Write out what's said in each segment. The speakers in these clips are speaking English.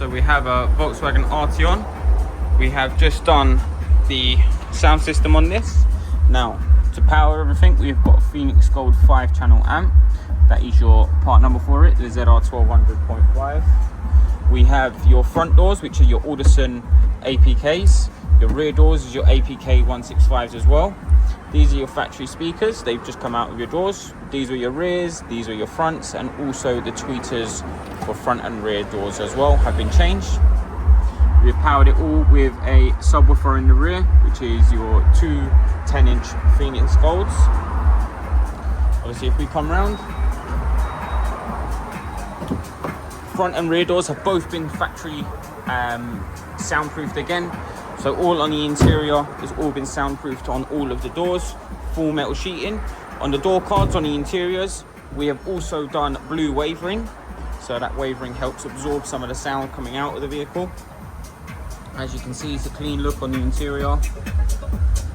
So we have a Volkswagen Arteon. We have just done the sound system on this. Now, to power everything, we've got a Phoenix Gold 5-channel amp. That is your part number for it, the ZR1200.5. We have your front doors, which are your Audison APKs. Your rear doors is your APK 165s as well. These are your factory speakers. They've just come out of your doors. These are your rears, these are your fronts, and also the tweeters for front and rear doors as well have been changed. We've powered it all with a subwoofer in the rear, which is your two 10-inch Phoenix Golds. Obviously, if we come round, front and rear doors have both been factory soundproofed again. So all on the interior has all been soundproofed on all of the doors, full metal sheeting. On the door cards on the interiors, we have also done blue wavering. So that wavering helps absorb some of the sound coming out of the vehicle. As you can see, it's a clean look on the interior.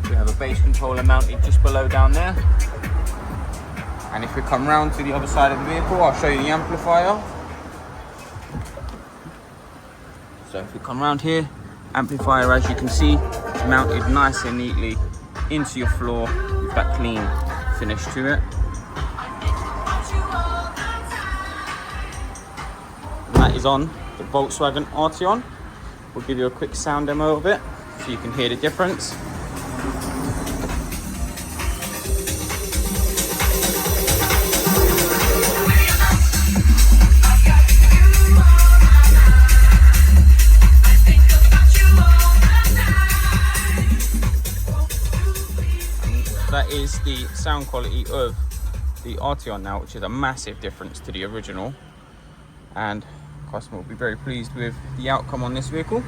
We have a bass controller mounted just below down there. And if we come round to the other side of the vehicle, I'll show you the amplifier. So if we come round here, amplifier, as you can see, mounted nice and neatly into your floor with that clean finish to it. And that is on the Volkswagen Arteon. We'll give you a quick sound demo of it so you can hear the difference. That is the sound quality of the Arteon now, which is a massive difference to the original, and the customer will be very pleased with the outcome on this vehicle.